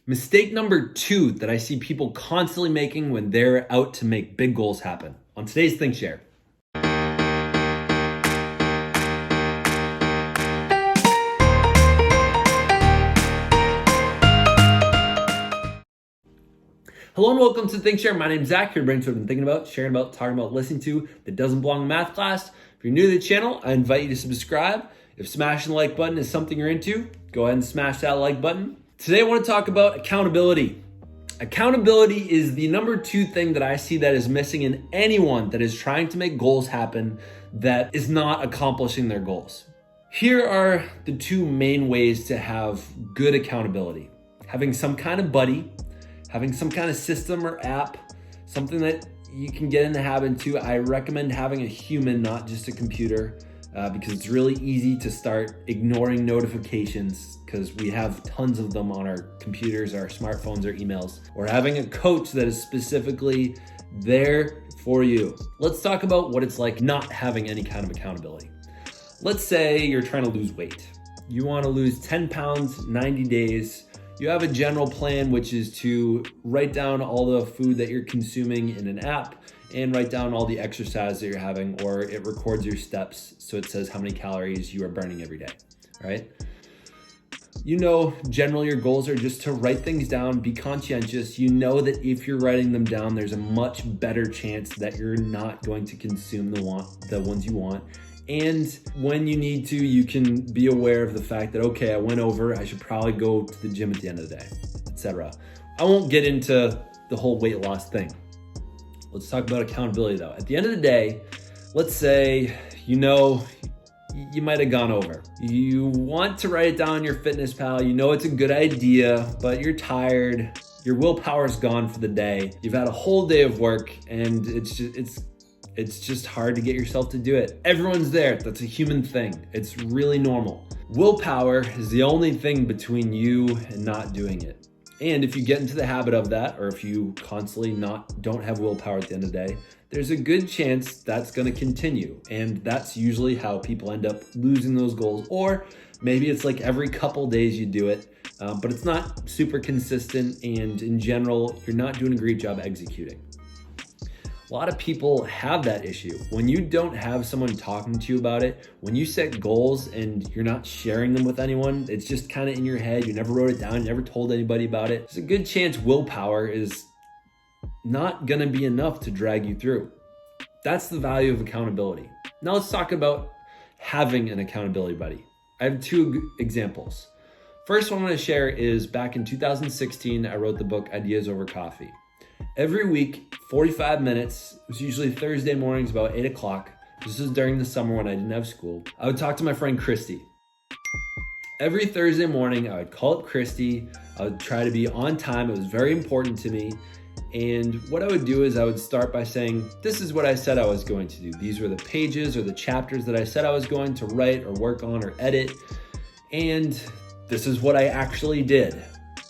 Mistake number 2 that I see people constantly making when they're out to make big goals happen. On today's Think Share. Hello and welcome to Think Share. My name's Zach, here to bring what I've been thinking about, sharing about, talking about, listening to that doesn't belong in math class. If you're new to the channel, I invite you to subscribe. If smashing the like button is something you're into, go ahead and smash that like button. Today I want to talk about accountability. Accountability is the number 2 thing that I see that is missing in anyone that is trying to make goals happen that is not accomplishing their goals. Here are the 2 main ways to have good accountability. Having some kind of buddy, having some kind of system or app, something that you can get in the habit to. I recommend having a human, not just a computer, because it's really easy to start ignoring notifications because we have tons of them on our computers, our smartphones, or emails. Or having a coach that is specifically there for you. Let's talk about what it's like not having any kind of accountability. Let's say you're trying to lose weight. You want to lose 10 pounds, 90 days. You have a general plan, which is to write down all the food that you're consuming in an app and write down all the exercise that you're having, or it records your steps so it says how many calories you are burning every day, right? You know, generally your goals are just to write things down, be conscientious. You know that if you're writing them down, there's a much better chance that you're not going to consume the ones you want. And when you need to, you can be aware of the fact that, okay, I went over, I should probably go to the gym at the end of the day, etc. I won't get into the whole weight loss thing. Let's talk about accountability though. At the end of the day, let's say, you might have gone over. You want to write it down in your fitness pal. You know it's a good idea, but you're tired. Your willpower's gone for the day. You've had a whole day of work and it's just hard to get yourself to do it. Everyone's there. That's a human thing. It's really normal. Willpower is the only thing between you and not doing it. And if you get into the habit of that, or if you constantly don't have willpower at the end of the day, there's a good chance that's going to continue. And that's usually how people end up losing those goals. Or maybe it's like every couple days you do it, but it's not super consistent. And in general, you're not doing a great job executing. A lot of people have that issue. When you don't have someone talking to you about it, when you set goals and you're not sharing them with anyone, it's just kind of in your head, you never wrote it down, you never told anybody about it, there's a good chance willpower is not gonna be enough to drag you through. That's the value of accountability. Now let's talk about having an accountability buddy. I have 2 examples. First one I'm gonna share is back in 2016, I wrote the book Ideas Over Coffee. Every week, 45 minutes, it was usually Thursday mornings about 8 o'clock. This was during the summer when I didn't have school. I would talk to my friend Christy. Every Thursday morning, I would call up Christy. I would try to be on time. It was very important to me. And what I would do is I would start by saying, this is what I said I was going to do. These were the pages or the chapters that I said I was going to write or work on or edit. And this is what I actually did.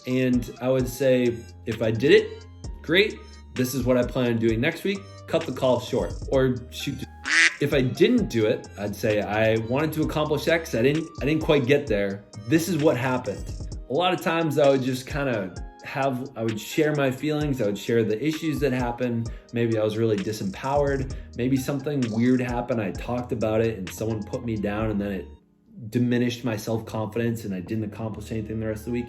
And I would say, if I did it, great, this is what I plan on doing next week, cut the call short, or shoot. If I didn't do it, I'd say I wanted to accomplish X, I didn't quite get there. This is what happened. A lot of times I would just I would share my feelings, I would share the issues that happened. Maybe I was really disempowered, maybe something weird happened, I talked about it and someone put me down and then it diminished my self-confidence and I didn't accomplish anything the rest of the week.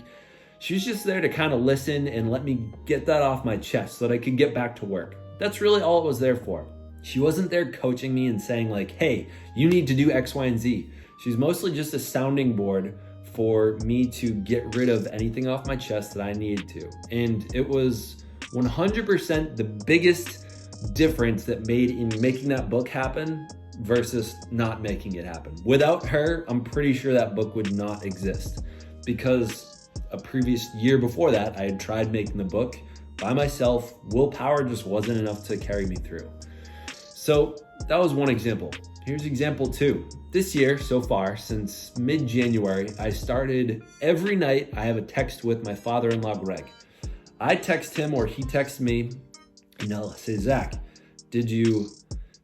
She was just there to kind of listen and let me get that off my chest so that I could get back to work. That's really all it was there for. She wasn't there coaching me and saying like, hey, you need to do X, Y, and Z. She's mostly just a sounding board for me to get rid of anything off my chest that I needed to. And it was 100% the biggest difference that made in making that book happen versus not making it happen. Without her, I'm pretty sure that book would not exist, because a previous year before that, I had tried making the book by myself. Willpower just wasn't enough to carry me through. So that was one example. Here's example 2. This year, so far, since mid-January, I started every night, I have a text with my father-in-law, Greg. I text him or he texts me, and I'll say, Zach, did you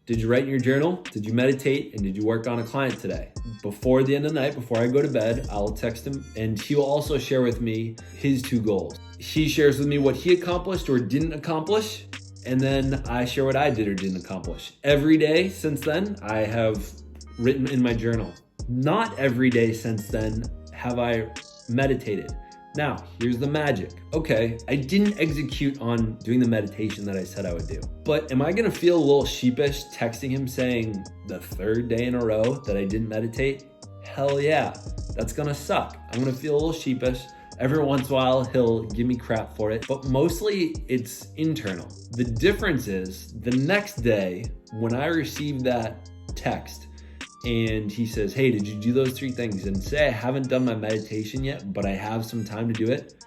Did you write in your journal? Did you meditate? And did you work on a client today? Before the end of the night, before I go to bed, I'll text him and he will also share with me his 2 goals. He shares with me what he accomplished or didn't accomplish, and then I share what I did or didn't accomplish. Every day since then, I have written in my journal. Not every day since then have I meditated. Now, here's the magic. Okay, I didn't execute on doing the meditation that I said I would do, but am I gonna feel a little sheepish texting him saying the 3rd day in a row that I didn't meditate? Hell yeah, that's gonna suck. I'm gonna feel a little sheepish. Every once in a while, he'll give me crap for it, but mostly it's internal. The difference is the next day when I receive that text, and he says, hey, did you do those 3 things? And say I haven't done my meditation yet, but I have some time to do it.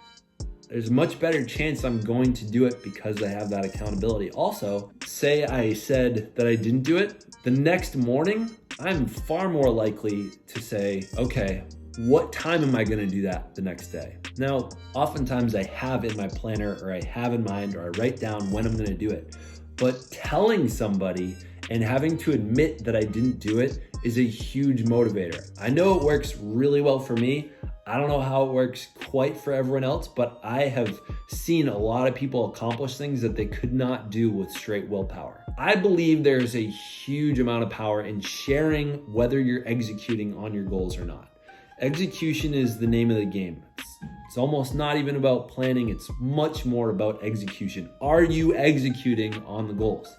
There's a much better chance I'm going to do it because I have that accountability. Also, say I said that I didn't do it, the next morning, I'm far more likely to say, okay, what time am I gonna do that the next day? Now, oftentimes I have in my planner or I have in mind or I write down when I'm gonna do it, but telling somebody and having to admit that I didn't do it is a huge motivator. I know it works really well for me. I don't know how it works quite for everyone else, but I have seen a lot of people accomplish things that they could not do with straight willpower. I believe there's a huge amount of power in sharing whether you're executing on your goals or not. Execution is the name of the game. It's almost not even about planning. It's much more about execution. Are you executing on the goals?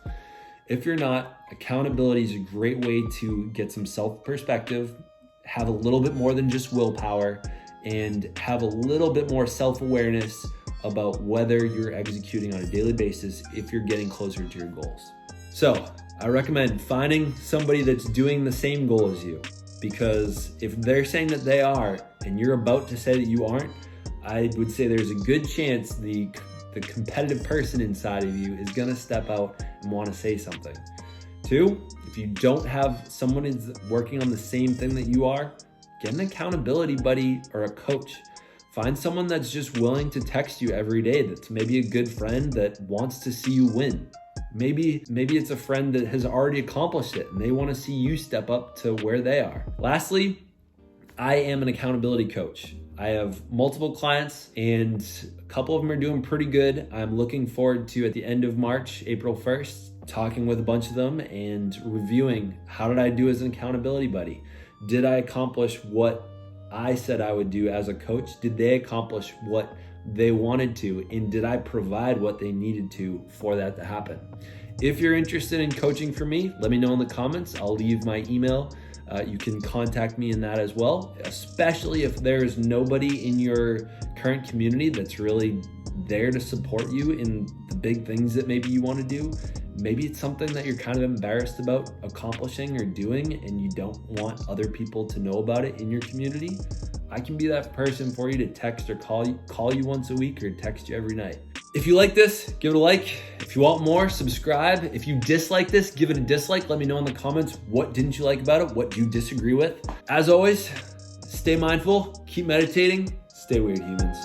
If you're not, accountability is a great way to get some self-perspective, have a little bit more than just willpower, and have a little bit more self-awareness about whether you're executing on a daily basis if you're getting closer to your goals. So I recommend finding somebody that's doing the same goal as you, because if they're saying that they are and you're about to say that you aren't, I would say there's a good chance the competitive person inside of you is gonna step out and wanna say something. 2, if you don't have someone who's working on the same thing that you are, get an accountability buddy or a coach. Find someone that's just willing to text you every day, that's maybe a good friend that wants to see you win. Maybe it's a friend that has already accomplished it and they wanna see you step up to where they are. Lastly, I am an accountability coach. I have multiple clients and a couple of them are doing pretty good. I'm looking forward to, at the end of March, April 1st, talking with a bunch of them and reviewing how did I do as an accountability buddy? Did I accomplish what I said I would do as a coach? Did they accomplish what they wanted to? And did I provide what they needed to for that to happen? If you're interested in coaching for me, let me know in the comments. I'll leave my email. You can contact me in that as well, especially if there's nobody in your current community that's really there to support you in the big things that maybe you want to do. Maybe it's something that you're kind of embarrassed about accomplishing or doing and you don't want other people to know about it in your community. I can be that person for you to text or call you once a week or text you every night. If you like this, give it a like. If you want more, subscribe. If you dislike this, give it a dislike. Let me know in the comments what didn't you like about it, what do you disagree with. As always, stay mindful, keep meditating, stay weird, humans.